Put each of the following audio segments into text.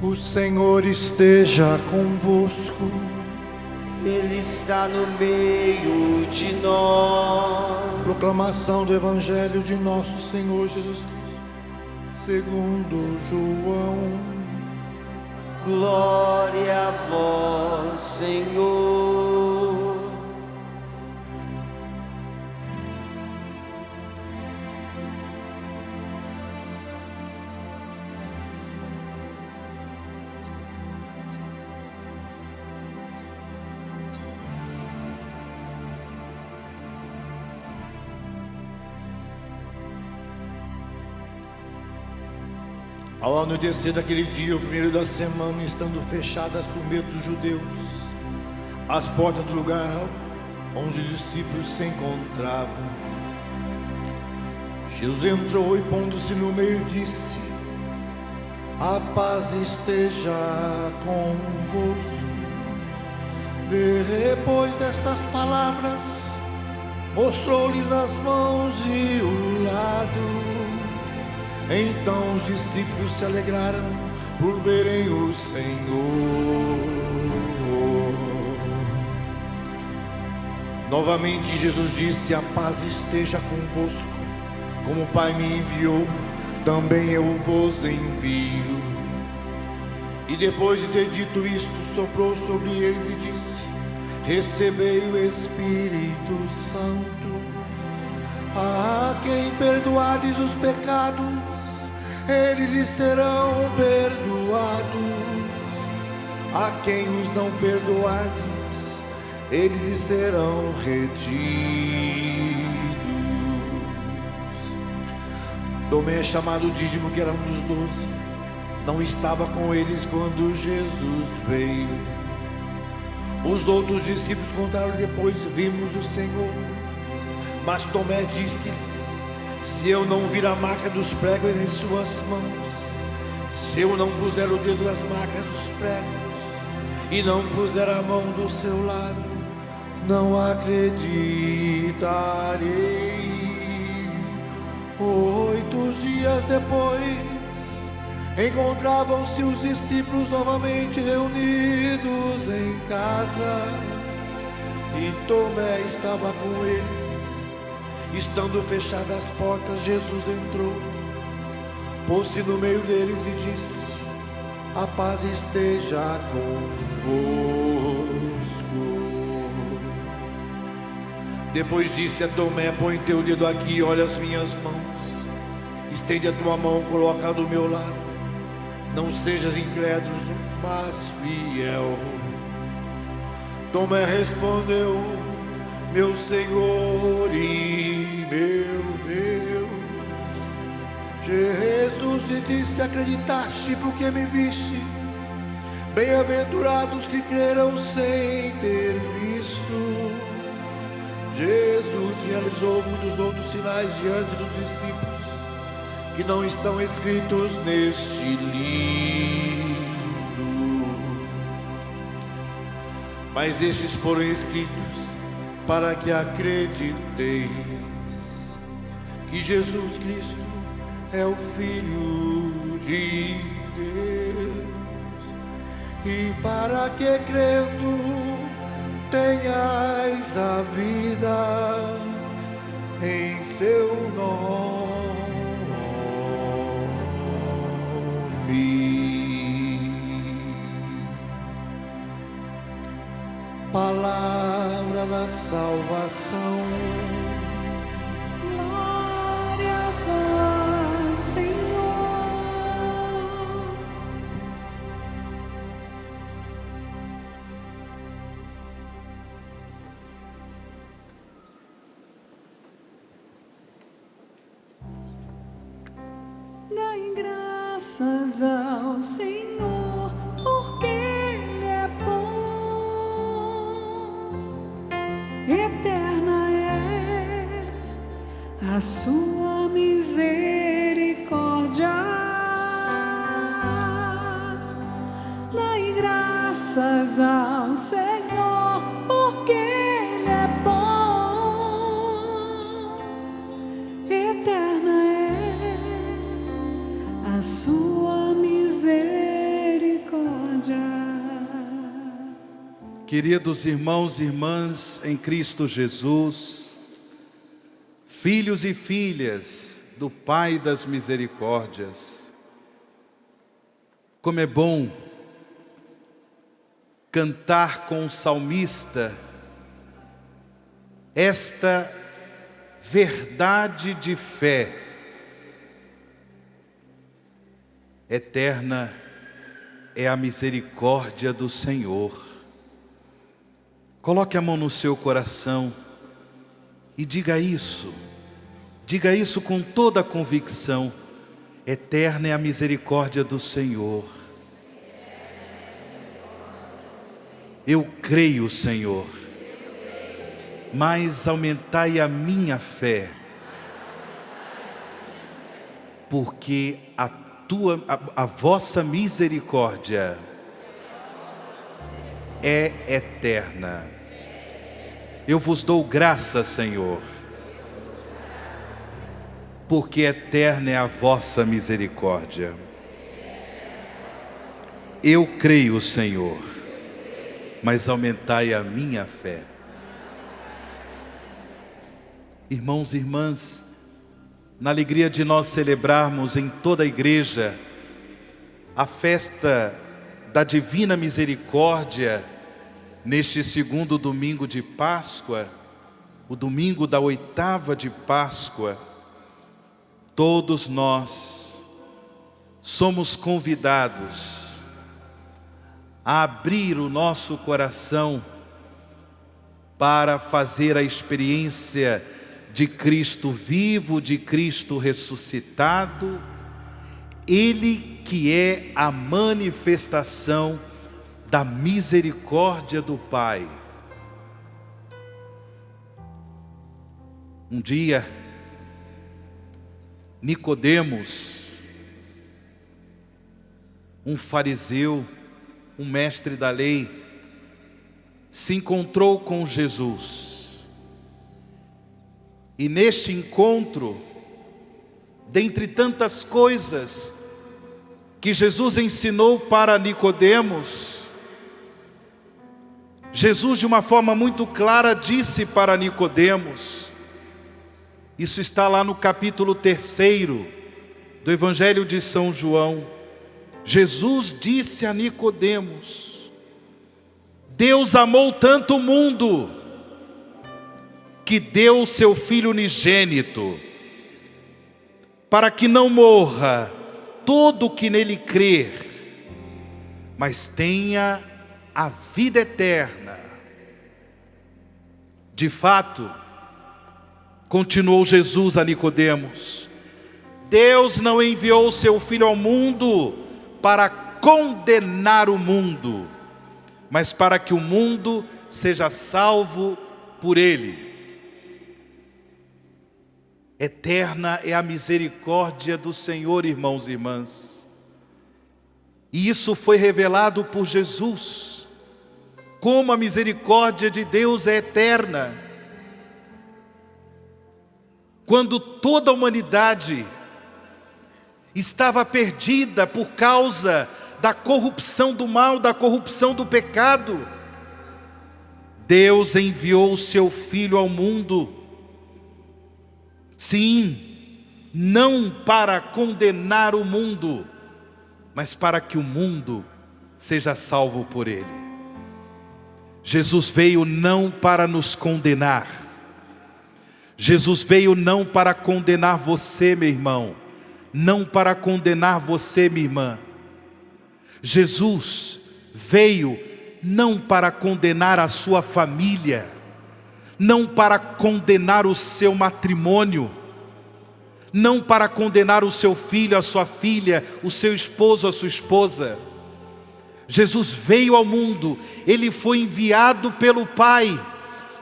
O Senhor esteja convosco. Ele está no meio de nós. Proclamação do Evangelho de nosso Senhor Jesus Cristo, segundo João. Glória a vós, Senhor. Ao anoitecer daquele dia, o primeiro da semana, estando fechadas por medo dos judeus as portas do lugar onde os discípulos se encontravam, Jesus entrou e, pondo-se no meio, disse: a paz esteja convosco. Depois dessas palavras, mostrou-lhes as mãos e o lado. Então os discípulos se alegraram por verem o Senhor. Novamente Jesus disse: a paz esteja convosco. Como o Pai me enviou, também eu vos envio. E depois de ter dito isto, soprou sobre eles e disse: recebei o Espírito Santo. A quem perdoardes os pecados, eles lhes serão perdoados. A quem os não perdoardes, eles lhes serão retidos. Tomé, chamado Dídimo, que era um dos 12, não estava com eles quando Jesus veio. Os outros discípulos contaram depois: vimos o Senhor. Mas Tomé disse-lhes: se eu não vir a marca dos pregos em suas mãos, se eu não puser o dedo nas marcas dos pregos e não puser a mão do seu lado, não acreditarei. 8 dias depois, encontravam-se os discípulos novamente reunidos em casa, e Tomé estava com eles. Estando fechadas as portas, Jesus entrou, pôs-se no meio deles e disse: a paz esteja convosco. Depois disse a Tomé: põe teu dedo aqui e olha as minhas mãos. Estende a tua mão, coloca do meu lado. Não sejas incrédulo, mas fiel. Tomé respondeu: meu Senhor e meu Deus. Jesus lhe disse: acreditaste porque me viste? Bem-aventurados que creram sem ter visto. Jesus realizou muitos outros sinais diante dos discípulos, que não estão escritos neste livro, mas estes foram escritos para que acrediteis que Jesus Cristo é o Filho de Deus, e para que crendo tenhais a vida em seu nome. Palavra da salvação. Glória a vós, Senhor. Dai graças ao Senhor, porque Ele é bom. Eterna é a sua misericórdia. Dai graças ao Senhor, porque Ele é bom. Eterna é a sua misericórdia. Queridos irmãos e irmãs em Cristo Jesus, filhos e filhas do Pai das Misericórdias, como é bom cantar com o salmista esta verdade de fé eterna. É a misericórdia do Senhor. Coloque a mão no seu coração e diga isso com toda a convicção: eterna é a misericórdia do Senhor. Eu creio, Senhor, mas aumentai a minha fé, porque a vossa misericórdia é eterna. Eu vos dou graça, Senhor, porque eterna é a vossa misericórdia. Eu creio, Senhor, mas aumentai a minha fé. Irmãos e irmãs, na alegria de nós celebrarmos em toda a igreja a festa da Divina Misericórdia, neste segundo domingo de Páscoa, o domingo da 8ª de Páscoa, todos nós somos convidados a abrir o nosso coração para fazer a experiência de Cristo vivo, de Cristo ressuscitado, Ele que é a manifestação da misericórdia do Pai. Um dia, Nicodemos, um fariseu, um mestre da lei, se encontrou com Jesus. E neste encontro, dentre tantas coisas que Jesus ensinou para Nicodemos, Jesus de uma forma muito clara disse para Nicodemos, isso está lá no capítulo 3 do Evangelho de São João. Jesus disse a Nicodemos: Deus amou tanto o mundo que deu o seu Filho unigênito, para que não morra todo o que nele crer, mas tenha a vida eterna. De fato, continuou Jesus a Nicodemos, Deus não enviou o seu Filho ao mundo para condenar o mundo, mas para que o mundo seja salvo por ele. Eterna é a misericórdia do Senhor, irmãos e irmãs. E isso foi revelado por Jesus, como a misericórdia de Deus é eterna. Quando toda a humanidade estava perdida por causa da corrupção do mal, da corrupção do pecado, Deus enviou o seu Filho ao mundo. Sim, não para condenar o mundo, mas para que o mundo seja salvo por ele. Jesus veio não para nos condenar. Jesus veio não para condenar você, meu irmão, não para condenar você, minha irmã. Jesus veio não para condenar a sua família, não para condenar o seu matrimônio, não para condenar o seu filho, a sua filha, o seu esposo, a sua esposa. Jesus veio ao mundo, Ele foi enviado pelo Pai,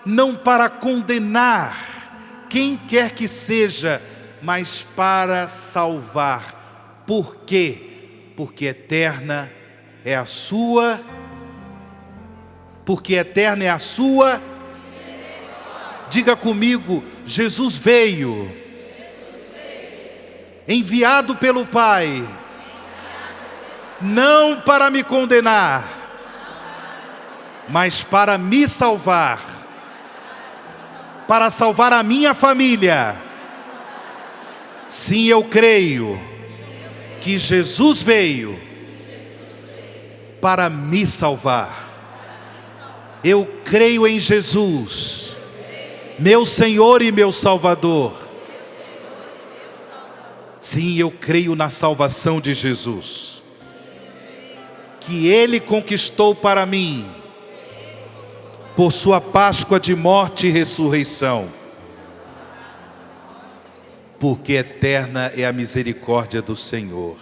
não para condenar quem quer que seja, mas para salvar. Por quê? Porque eterna é a sua, diga comigo, Jesus veio, enviado pelo Pai, não para me condenar, mas para me salvar, para salvar a minha família. Sim, eu creio que Jesus veio para me salvar. Eu creio em Jesus, meu Senhor e meu Salvador. Sim, eu creio na salvação de Jesus, que Ele conquistou para mim, por sua Páscoa de morte e ressurreição. Porque eterna é a misericórdia do Senhor.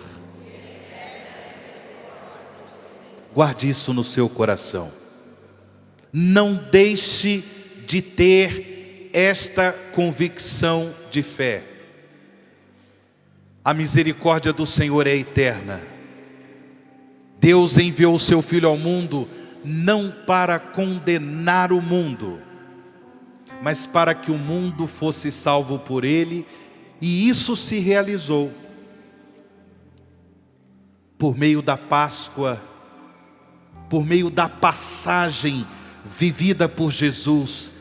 Guarde isso no seu coração. Não deixe de ter esta convicção de fé. A misericórdia do Senhor é eterna. Deus enviou o seu Filho ao mundo não para condenar o mundo, mas para que o mundo fosse salvo por Ele, e isso se realizou por meio da Páscoa, por meio da passagem vivida por Jesus,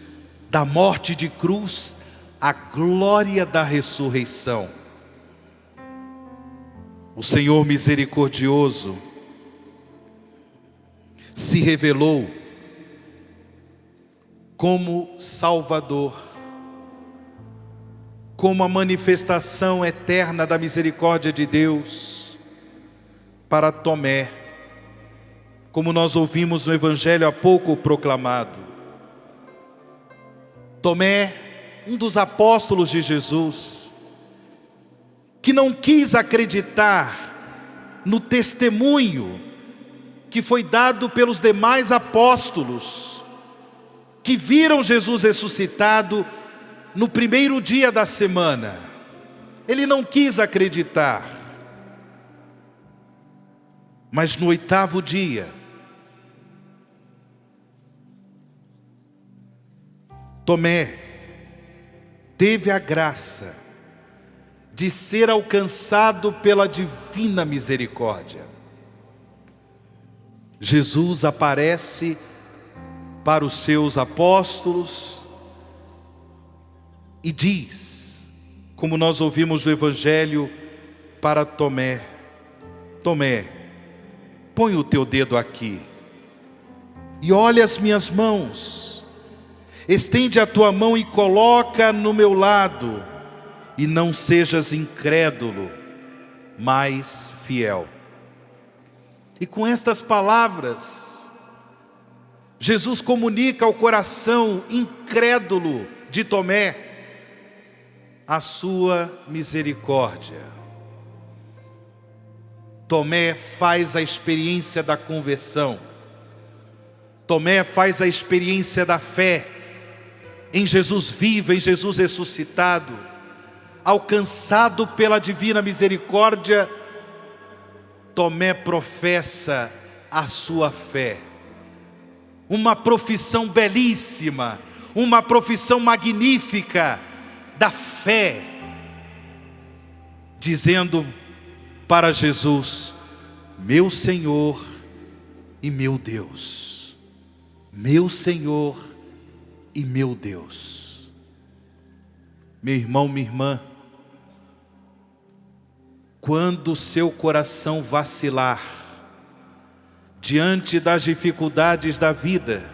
da morte de cruz à glória da ressurreição. O Senhor misericordioso se revelou como Salvador, como a manifestação eterna da misericórdia de Deus para Tomé, como nós ouvimos no Evangelho há pouco proclamado. Tomé, um dos apóstolos de Jesus, que não quis acreditar no testemunho que foi dado pelos demais apóstolos, que viram Jesus ressuscitado no primeiro dia da semana. Ele não quis acreditar. Mas no 8º dia, Tomé teve a graça de ser alcançado pela divina misericórdia. Jesus aparece para os seus apóstolos e diz, como nós ouvimos no Evangelho, para Tomé: Tomé, põe o teu dedo aqui e olha as minhas mãos, estende a tua mão e coloca no meu lado, e não sejas incrédulo, mas fiel. E com estas palavras, Jesus comunica ao coração incrédulo de Tomé a sua misericórdia. Tomé faz a experiência da conversão. Tomé faz a experiência da fé em Jesus vivo, em Jesus ressuscitado. Alcançado pela divina misericórdia, Tomé professa a sua fé. Uma profissão belíssima, uma profissão magnífica da fé, dizendo para Jesus: meu Senhor e meu Deus. Meu Senhor e meu Deus. Meu irmão, minha irmã, quando o seu coração vacilar diante das dificuldades da vida,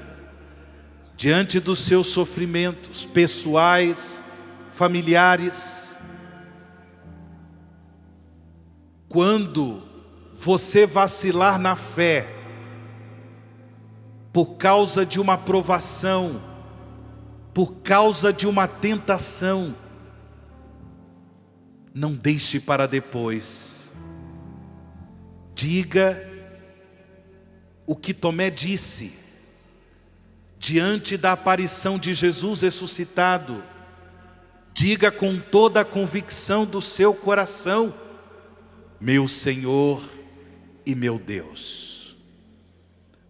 diante dos seus sofrimentos pessoais, familiares, quando você vacilar na fé, por causa de uma provação, por causa de uma tentação, não deixe para depois. Diga o que Tomé disse diante da aparição de Jesus ressuscitado. Diga com toda a convicção do seu coração: meu Senhor e meu Deus.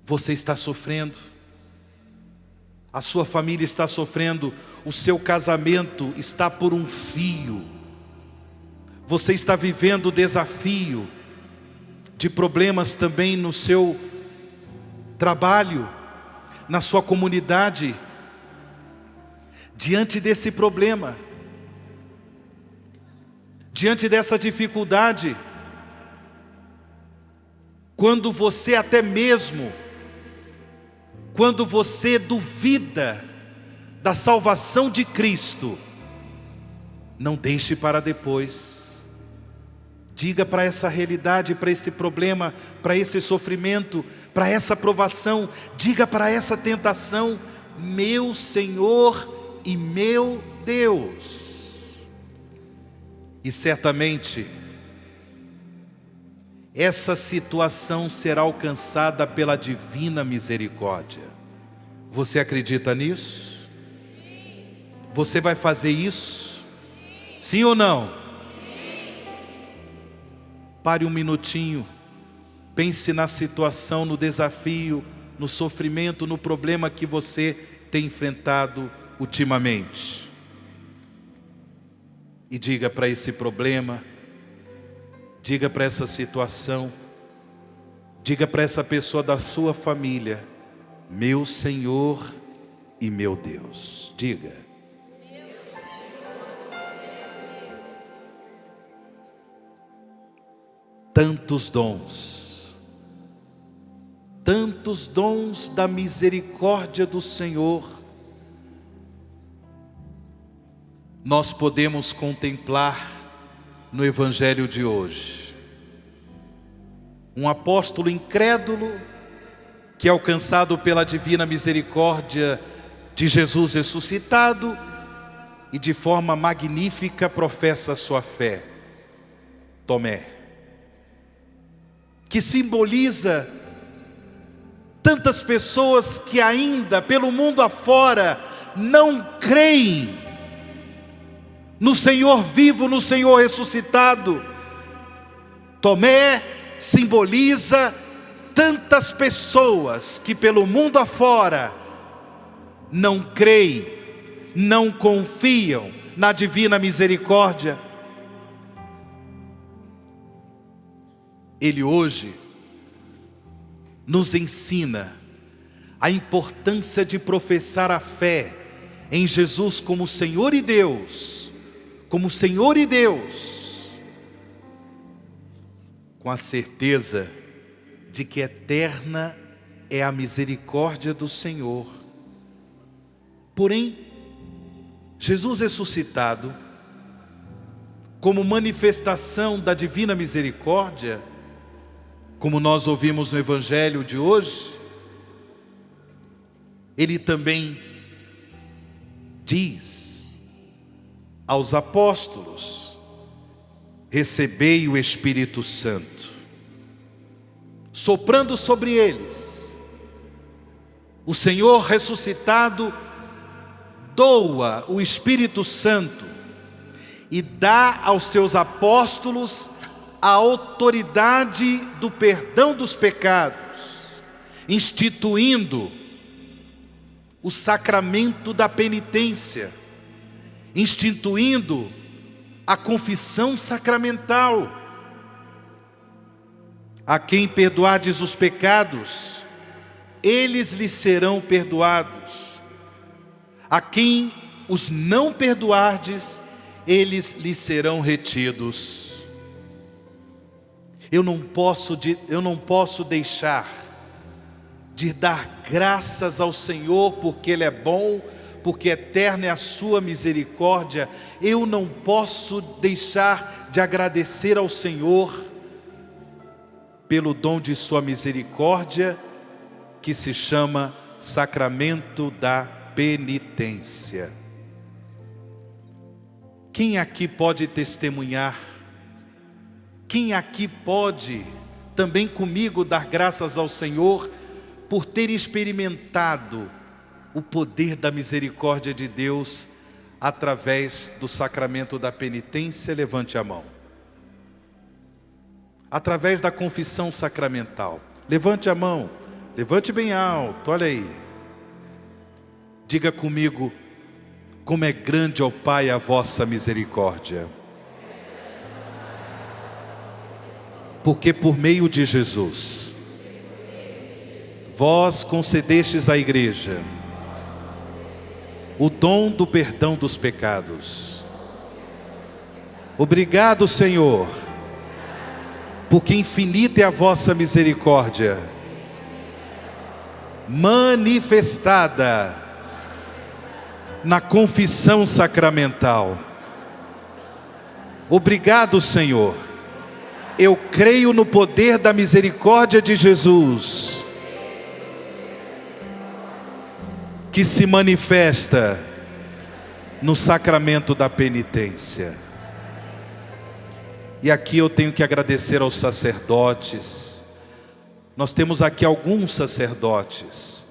Você está sofrendo, a sua família está sofrendo, o seu casamento está por um fio. Você está vivendo o desafio de problemas também no seu trabalho. na sua comunidade, diante desse problema, diante dessa dificuldade, quando você até mesmo, quando você duvida da salvação de Cristo, não deixe para depois. Diga para essa realidade, para esse problema, para esse sofrimento, para essa provação, diga para essa tentação: meu Senhor e meu Deus. E certamente essa situação será alcançada pela divina misericórdia. Você acredita nisso? Você vai fazer isso? Sim ou não? Pare um minutinho, pense na situação, no desafio, no sofrimento, no problema que você tem enfrentado ultimamente. E diga para esse problema, diga para essa situação, diga para essa pessoa da sua família: meu Senhor e meu Deus. Diga. Tantos dons da misericórdia do Senhor, nós podemos contemplar no Evangelho de hoje. Um apóstolo incrédulo, que é alcançado pela divina misericórdia de Jesus ressuscitado, e de forma magnífica professa a sua fé. Tomé, que simboliza tantas pessoas que ainda pelo mundo afora não creem no Senhor vivo, no Senhor ressuscitado. Tomé simboliza tantas pessoas que pelo mundo afora não creem, não confiam na divina misericórdia. Ele hoje nos ensina a importância de professar a fé em Jesus como Senhor e Deus, como Senhor e Deus, com a certeza de que eterna é a misericórdia do Senhor. Porém, Jesus ressuscitado, como manifestação da divina misericórdia, como nós ouvimos no Evangelho de hoje, Ele também diz aos apóstolos: recebei o Espírito Santo, soprando sobre eles. O Senhor ressuscitado doa o Espírito Santo e dá aos seus apóstolos a autoridade do perdão dos pecados, instituindo o sacramento da penitência, instituindo a confissão sacramental. A quem perdoardes os pecados, eles lhes serão perdoados. A quem os não perdoardes, eles lhes serão retidos. Eu não posso deixar de dar graças ao Senhor, porque Ele é bom, porque eterna é a sua misericórdia. Eu não posso deixar de agradecer ao Senhor pelo dom de sua misericórdia, que se chama sacramento da penitência. Quem aqui pode testemunhar? Quem aqui pode também comigo dar graças ao Senhor por ter experimentado o poder da misericórdia de Deus através do sacramento da penitência? Levante a mão. Através da confissão sacramental. Levante a mão, levante bem alto, olha aí. Diga comigo: como é grande, ó Pai, a vossa misericórdia. Porque por meio de Jesus vós concedestes à igreja o dom do perdão dos pecados. Obrigado, Senhor, porque infinita é a vossa misericórdia, manifestada na confissão sacramental. Obrigado, Senhor. Eu creio no poder da misericórdia de Jesus, que se manifesta no sacramento da penitência. E aqui eu tenho que agradecer aos sacerdotes. Nós temos aqui alguns sacerdotes,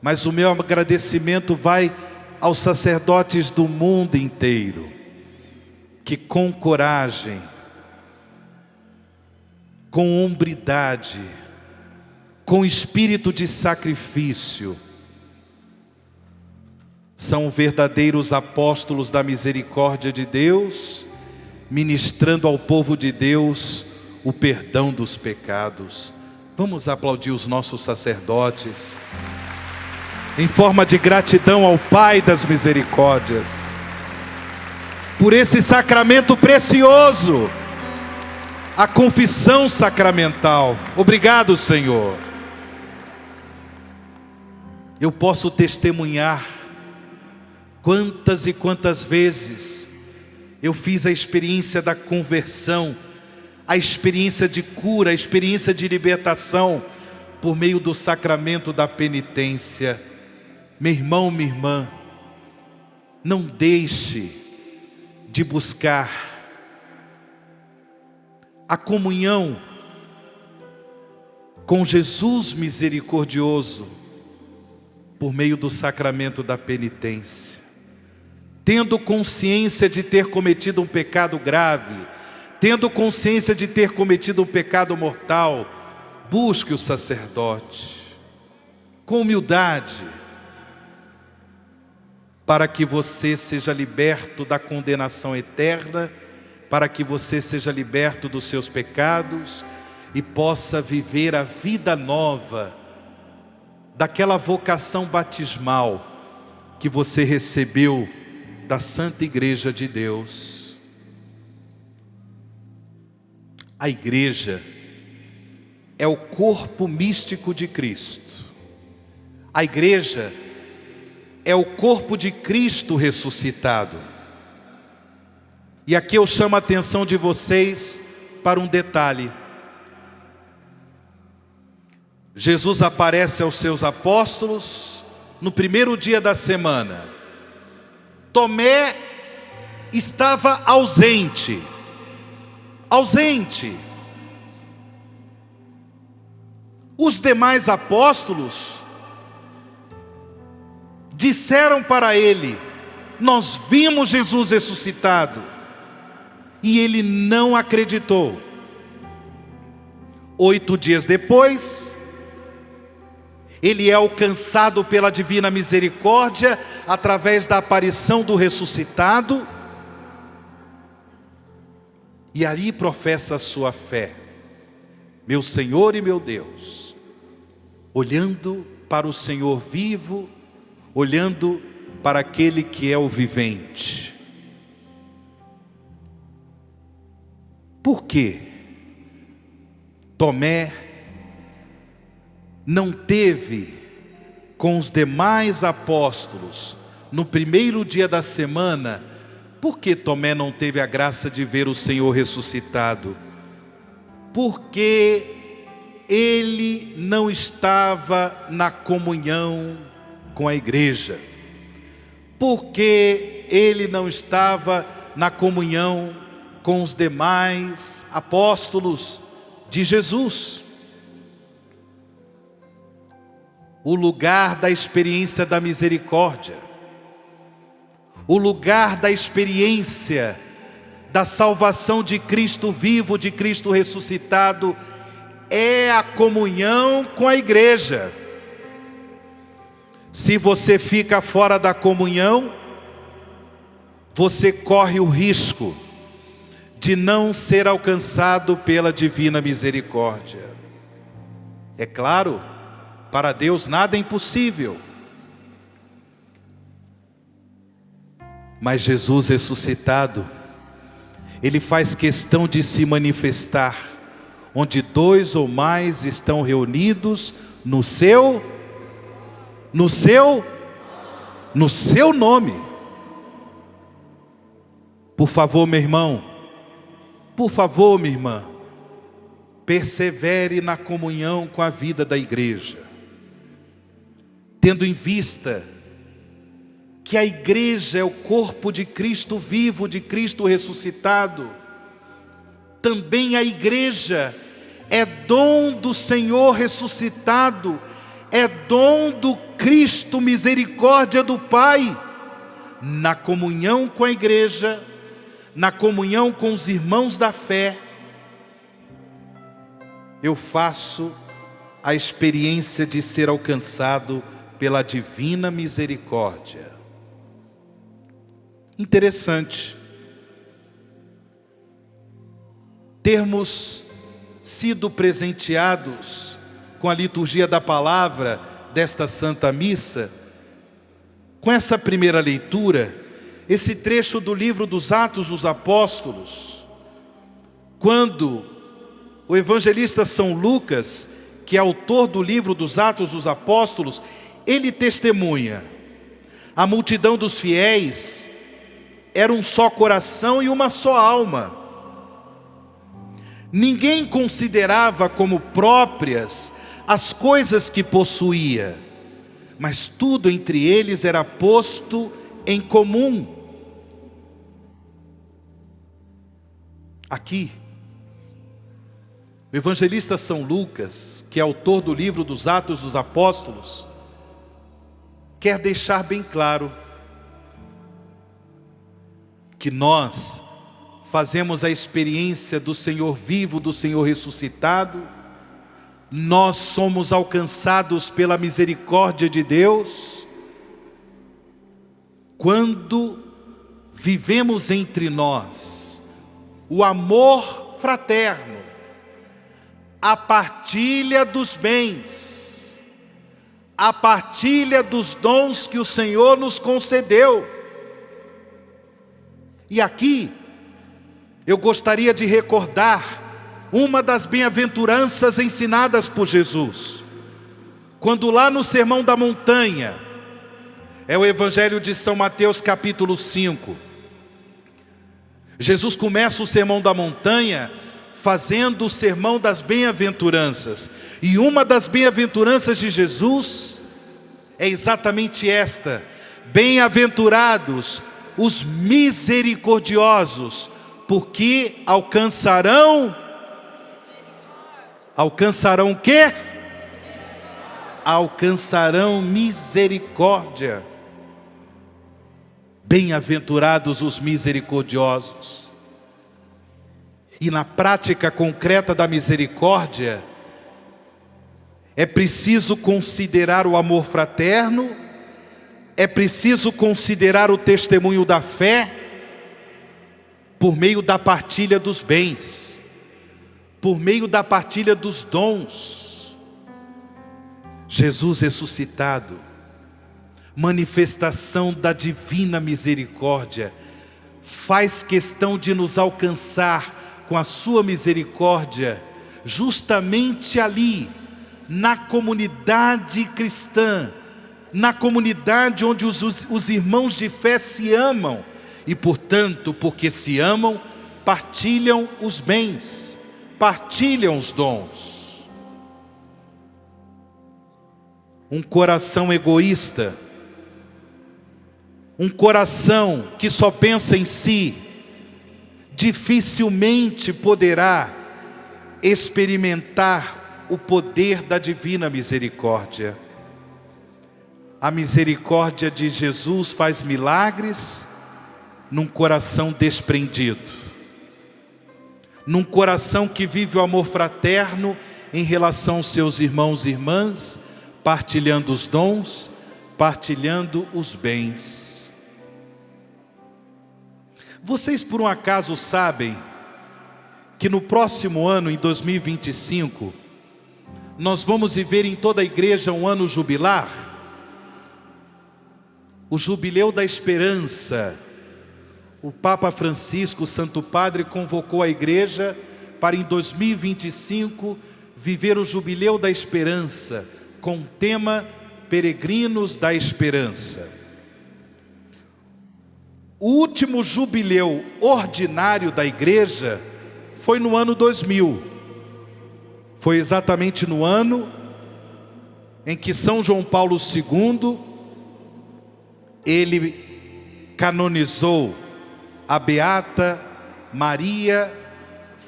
mas o meu agradecimento vai aos sacerdotes do mundo inteiro, que com coragem, com hombridade, com espírito de sacrifício, são verdadeiros apóstolos da misericórdia de Deus, ministrando ao povo de Deus o perdão dos pecados. Vamos aplaudir os nossos sacerdotes, em forma de gratidão ao Pai das misericórdias, por esse sacramento precioso, a confissão sacramental. Obrigado, Senhor. Eu posso testemunhar quantas e quantas vezes eu fiz a experiência da conversão, a experiência de cura, a experiência de libertação, por meio do sacramento da penitência. Meu irmão, minha irmã, não deixe de buscar a comunhão com Jesus misericordioso, por meio do sacramento da penitência. Tendo consciência de ter cometido um pecado grave, tendo consciência de ter cometido um pecado mortal, busque o sacerdote, com humildade, para que você seja liberto da condenação eterna, para que você seja liberto dos seus pecados e possa viver a vida nova, daquela vocação batismal que você recebeu da Santa Igreja de Deus. A igreja é o corpo místico de Cristo. A igreja é o corpo de Cristo ressuscitado. E aqui eu chamo a atenção de vocês para um detalhe. Jesus aparece aos seus apóstolos no primeiro dia da semana. Tomé estava ausente. Os demais apóstolos disseram para ele: nós vimos Jesus ressuscitado. E ele não acreditou. 8 dias depois, ele é alcançado pela divina misericórdia, através da aparição do ressuscitado, e ali professa a sua fé: meu Senhor e meu Deus, olhando para o Senhor vivo, olhando para aquele que é o vivente. Por que Tomé não teve com os demais apóstolos no primeiro dia da semana? Por que Tomé não teve a graça de ver o Senhor ressuscitado? Porque ele não estava na comunhão com a igreja. Porque ele não estava na comunhão com os demais apóstolos de Jesus. O lugar da experiência da misericórdia, o lugar da experiência da salvação de Cristo vivo, de Cristo ressuscitado, é a comunhão com a igreja. Se você fica fora da comunhão, você corre o risco de não ser alcançado pela divina misericórdia. É claro Para Deus nada é impossível. Mas Jesus ressuscitado, Ele faz questão de se manifestar onde 2 ou mais estão reunidos no seu nome. Por favor, meu irmão, por favor, minha irmã, persevere na comunhão com a vida da igreja, tendo em vista que a igreja é o corpo de Cristo vivo, de Cristo ressuscitado. Também a igreja é dom do Senhor ressuscitado, é dom do Cristo, misericórdia do Pai. Na comunhão com a igreja, na comunhão com os irmãos da fé, eu faço a experiência de ser alcançado pela divina misericórdia. Interessante termos sido presenteados com a liturgia da palavra desta Santa Missa, com essa primeira leitura, esse trecho do livro dos Atos dos Apóstolos, quando o evangelista São Lucas, que é autor do livro dos Atos dos Apóstolos, ele testemunha: a multidão dos fiéis era um só coração e uma só alma. Ninguém considerava como próprias as coisas que possuía, mas tudo entre eles era posto em comum. Aqui, o evangelista São Lucas, que é autor do livro dos Atos dos Apóstolos, quer deixar bem claro que nós fazemos a experiência do Senhor vivo, do Senhor ressuscitado. Nós somos alcançados pela misericórdia de Deus quando vivemos entre nós o amor fraterno, a partilha dos bens, a partilha dos dons que o Senhor nos concedeu. E aqui eu gostaria de recordar uma das bem-aventuranças ensinadas por Jesus, quando lá no Sermão da Montanha, é o Evangelho de São Mateus capítulo 5, Jesus começa o Sermão da Montanha fazendo o sermão das bem-aventuranças, e uma das bem-aventuranças de Jesus é exatamente esta: bem-aventurados os misericordiosos, porque alcançarão o quê? Alcançarão misericórdia. Bem-aventurados os misericordiosos. E na prática concreta da misericórdia, é preciso considerar o amor fraterno, é preciso considerar o testemunho da fé, por meio da partilha dos bens, por meio da partilha dos dons. Jesus ressuscitado, manifestação da divina misericórdia, faz questão de nos alcançar com a sua misericórdia, justamente ali, na comunidade cristã, na comunidade onde os irmãos de fé se amam, e portanto, porque se amam, partilham os bens, partilham os dons. Um coração egoísta, um coração que só pensa em si, dificilmente poderá experimentar o poder da divina misericórdia. A misericórdia de Jesus faz milagres num coração desprendido, num coração que vive o amor fraterno em relação aos seus irmãos e irmãs, partilhando os dons, partilhando os bens. Vocês por um acaso sabem que no próximo ano, em 2025, nós vamos viver em toda a igreja um ano jubilar, o Jubileu da Esperança. O Papa Francisco, o Santo Padre, convocou a igreja para em 2025 viver o Jubileu da Esperança, com o tema Peregrinos da Esperança. O último jubileu ordinário da igreja foi no ano 2000. Foi exatamente no ano em que São João Paulo II, ele canonizou a beata Maria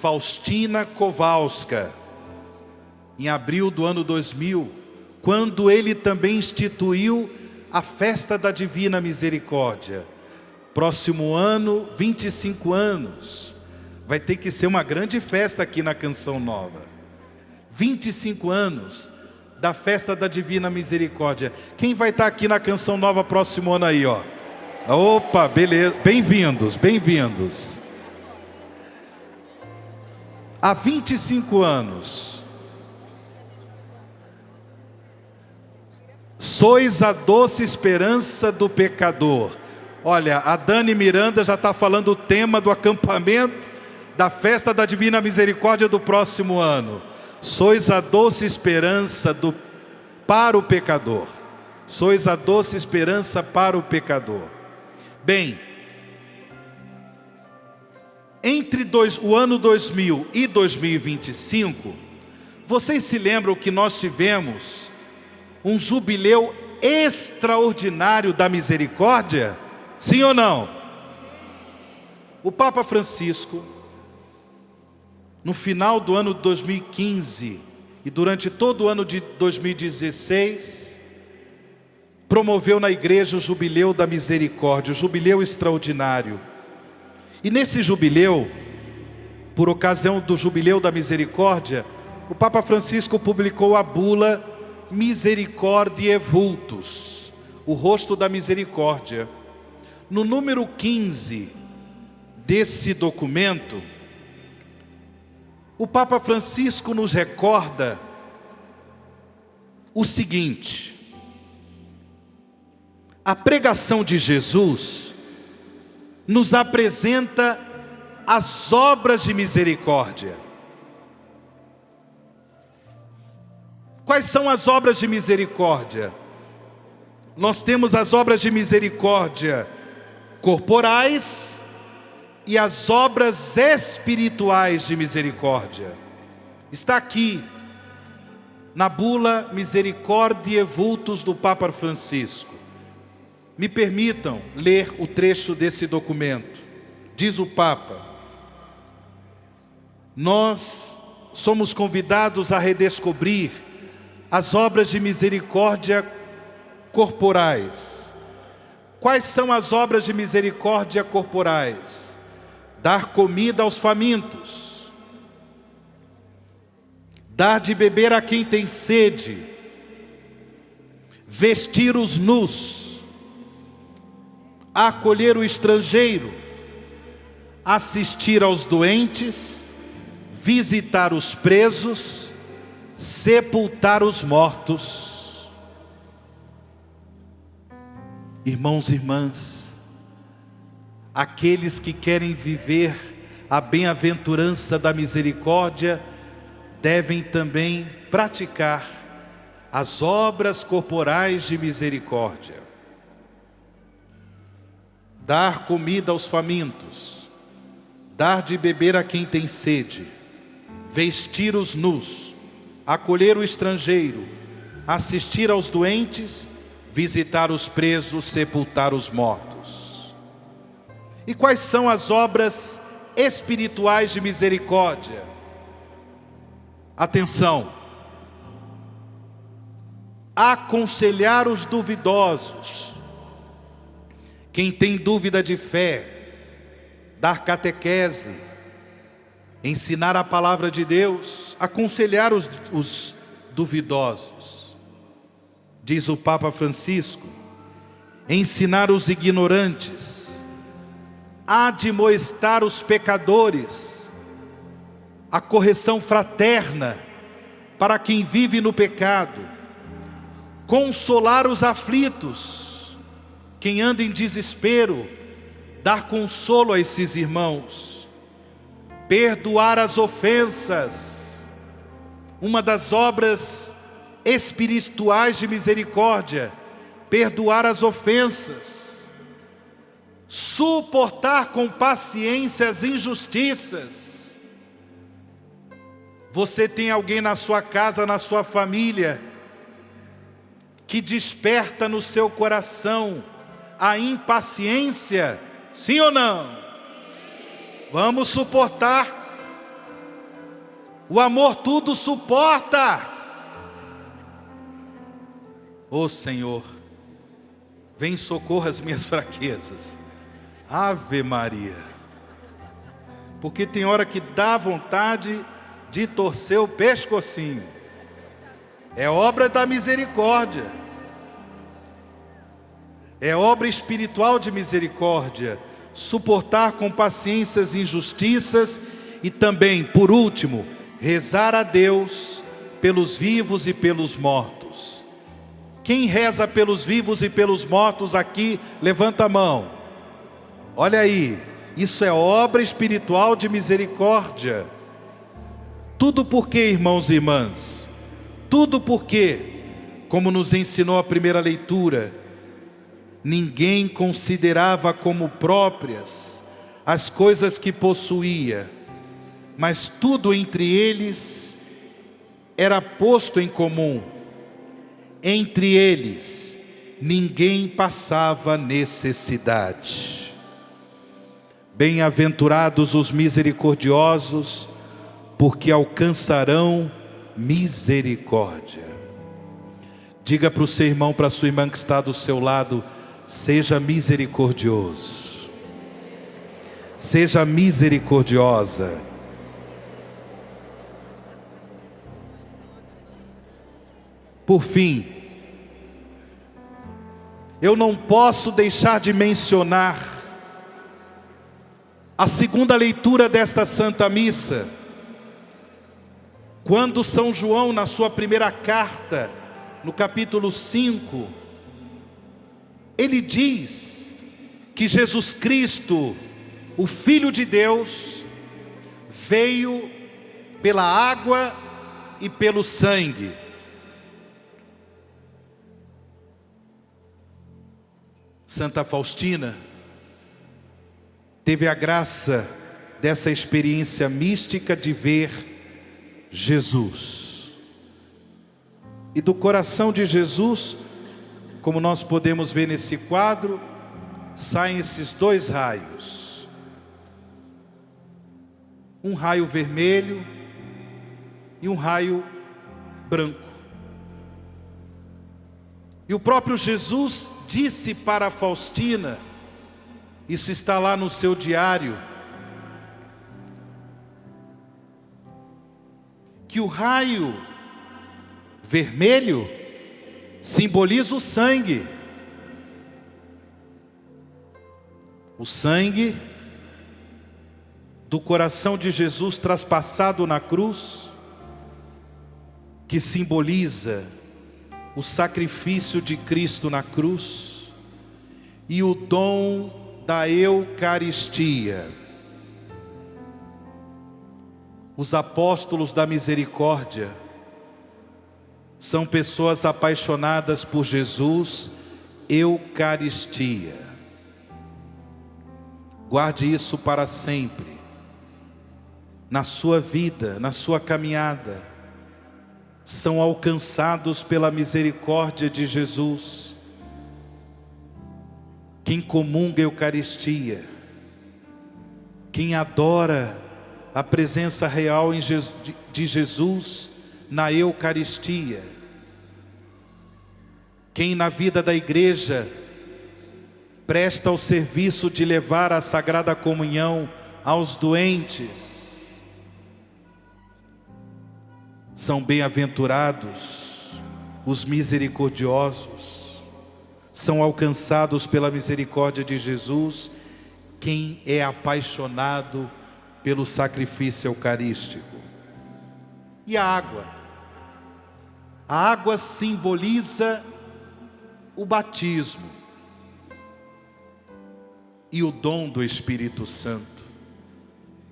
Faustina Kowalska, em abril do ano 2000, quando ele também instituiu a festa da Divina Misericórdia. Próximo ano, 25 anos, vai ter que ser uma grande festa aqui na Canção Nova. 25 anos da festa da Divina Misericórdia. Quem vai estar aqui na Canção Nova próximo ano aí, ó? Opa, beleza, bem-vindos, bem-vindos. Há 25 anos, sois a doce esperança do pecador. Olha, a Dani Miranda já está falando o tema do acampamento da festa da Divina Misericórdia do próximo ano. Sois a doce esperança para o pecador. Sois a doce esperança para o pecador. Bem, entre o ano 2000 e 2025, vocês se lembram que nós tivemos um jubileu extraordinário da misericórdia? Sim ou não? O Papa Francisco, no final do ano de 2015 e durante todo o ano de 2016, promoveu na igreja o Jubileu da Misericórdia, o Jubileu extraordinário. E nesse jubileu, por ocasião do Jubileu da Misericórdia, o Papa Francisco publicou a bula Misericordiae Vultus, o rosto da misericórdia. No número 15 desse documento, o Papa Francisco nos recorda o seguinte: a pregação de Jesus nos apresenta as obras de misericórdia. Quais são as obras de misericórdia? Nós temos as obras de misericórdia corporais e as obras espirituais de misericórdia. Está aqui na bula Misericordiae Vultus do Papa Francisco. Me permitam ler o trecho desse documento. Diz o Papa: nós somos convidados a redescobrir as obras de misericórdia corporais. Quais são as obras de misericórdia corporais? Dar comida aos famintos, dar de beber a quem tem sede, vestir os nus, acolher o estrangeiro, assistir aos doentes, visitar os presos, sepultar os mortos. Irmãos e irmãs, aqueles que querem viver a bem-aventurança da misericórdia devem também praticar as obras corporais de misericórdia. Dar comida aos famintos, dar de beber a quem tem sede, vestir os nus, acolher o estrangeiro, assistir aos doentes, visitar os presos, sepultar os mortos. E quais são as obras espirituais de misericórdia? Atenção: aconselhar os duvidosos. Quem tem dúvida de fé, dar catequese, ensinar a palavra de Deus, aconselhar os duvidosos. Diz o Papa Francisco: ensinar os ignorantes, admoestar os pecadores, a correção fraterna para quem vive no pecado, consolar os aflitos, quem anda em desespero, dar consolo a esses irmãos, perdoar as ofensas. Uma das obras espirituais de misericórdia, perdoar as ofensas, suportar com paciência as injustiças. Você tem alguém na sua casa, na sua família, que desperta no seu coração a impaciência, sim ou não? Vamos suportar. O amor tudo suporta. Ô Senhor, vem socorro as minhas fraquezas. Ave Maria. Porque tem hora que dá vontade de torcer o pescocinho. É obra da misericórdia. É obra espiritual de misericórdia. Suportar com paciência as injustiças e também, por último, rezar a Deus pelos vivos e pelos mortos. Quem reza pelos vivos e pelos mortos aqui, levanta a mão. Olha aí, isso é obra espiritual de misericórdia. Tudo por quê, irmãos e irmãs? Tudo porque, como nos ensinou a primeira leitura, ninguém considerava como próprias as coisas que possuía, mas tudo entre eles era posto em comum. Entre eles, ninguém passava necessidade. Bem-aventurados os misericordiosos, porque alcançarão misericórdia. Diga para o seu irmão, para a sua irmã que está do seu lado: seja misericordioso. Seja misericordiosa. Por fim, eu não posso deixar de mencionar a segunda leitura desta Santa Missa, quando São João, na sua primeira carta, no capítulo 5, ele diz que Jesus Cristo, o Filho de Deus, veio pela água e pelo sangue. Santa Faustina teve a graça dessa experiência mística de ver Jesus. E do coração de Jesus, como nós podemos ver nesse quadro, saem esses dois raios. Um raio vermelho e um raio branco. E o próprio Jesus disse para Faustina, isso está lá no seu diário, que o raio vermelho simboliza o sangue. O sangue do coração de Jesus traspassado na cruz, que simboliza o sacrifício de Cristo na cruz, e o dom da Eucaristia. Os apóstolos da misericórdia são pessoas apaixonadas por Jesus, Eucaristia. Guarde isso para sempre, na sua vida, na sua caminhada. São alcançados pela misericórdia de Jesus. Quem comunga a Eucaristia, quem adora a presença real de Jesus na Eucaristia, quem na vida da igreja presta o serviço de levar a Sagrada Comunhão aos doentes, são bem-aventurados os misericordiosos, são alcançados pela misericórdia de Jesus quem é apaixonado pelo sacrifício eucarístico. E a água? A água simboliza o batismo e o dom do Espírito Santo,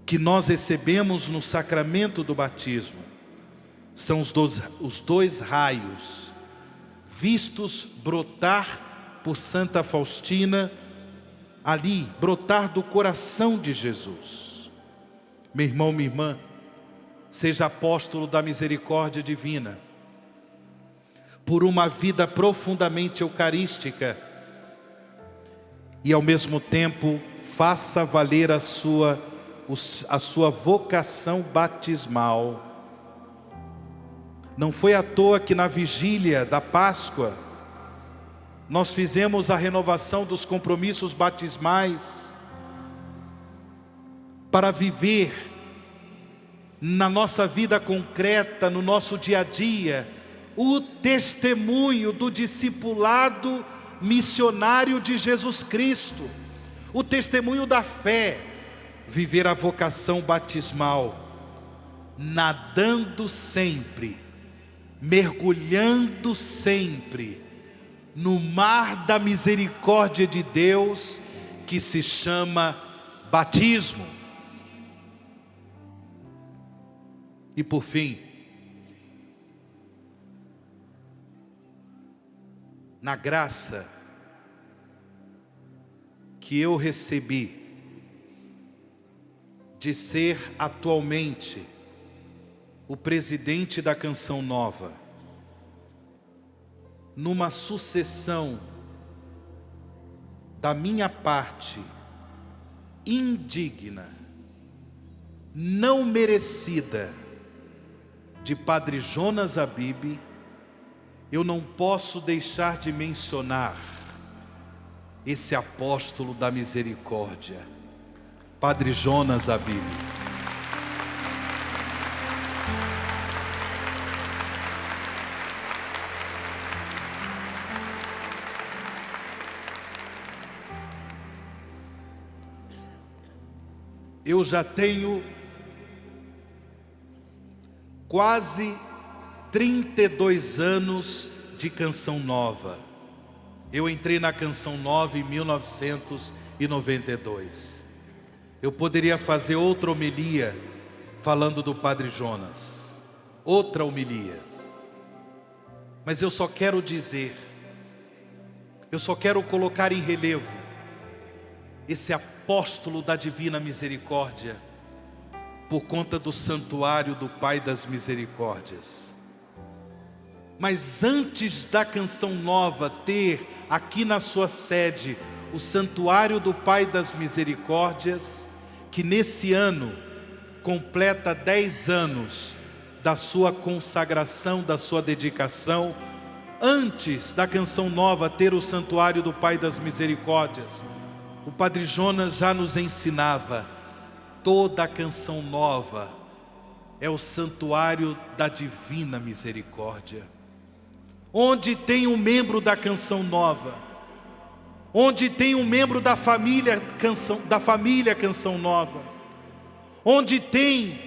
que nós recebemos no sacramento do batismo. São os dois raios vistos brotar por Santa Faustina, ali, brotar do coração de Jesus. Meu irmão, minha irmã, seja apóstolo da misericórdia divina, por uma vida profundamente eucarística, e ao mesmo tempo faça valer a sua vocação batismal. Não foi à toa que na vigília da Páscoa nós fizemos a renovação dos compromissos batismais, para viver na nossa vida concreta, no nosso dia a dia, o testemunho do discipulado missionário de Jesus Cristo, o testemunho da fé, viver a vocação batismal, nadando sempre, mergulhando sempre no mar da misericórdia de Deus, que se chama batismo. E por fim, na graça que eu recebi de ser atualmente o presidente da Canção Nova, numa sucessão da minha parte indigna, não merecida, de Padre Jonas Abib, eu não posso deixar de mencionar esse apóstolo da misericórdia, Padre Jonas Abib. Eu já tenho quase 32 anos de Canção Nova. Eu entrei na Canção Nova em 1992. Eu poderia fazer outra homilia falando do Padre Jonas, outra homilia, mas eu só quero dizer, eu só quero colocar em relevo esse apóstolo da divina misericórdia, por conta do santuário do Pai das Misericórdias. Mas antes da Canção Nova ter aqui na sua sede o santuário do Pai das Misericórdias, que nesse ano completa 10 anos da sua consagração, da sua dedicação, antes da Canção Nova ter o santuário do Pai das Misericórdias, o Padre Jonas já nos ensinava: toda a Canção Nova é o santuário da divina misericórdia. Onde tem um membro da Canção Nova, onde tem um membro da família Canção Nova, onde tem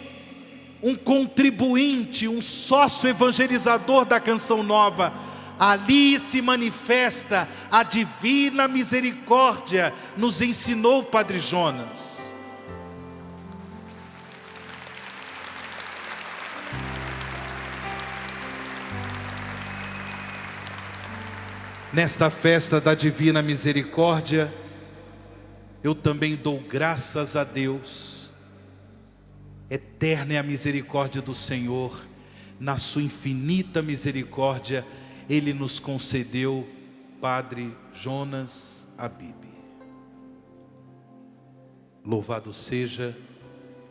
um contribuinte, um sócio evangelizador da Canção Nova, ali se manifesta a divina misericórdia, nos ensinou o Padre Jonas. Nesta festa da divina misericórdia, eu também dou graças a Deus. Eterna é a misericórdia do Senhor, na sua infinita misericórdia, Ele nos concedeu Padre Jonas Abib. Louvado seja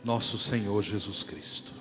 nosso Senhor Jesus Cristo.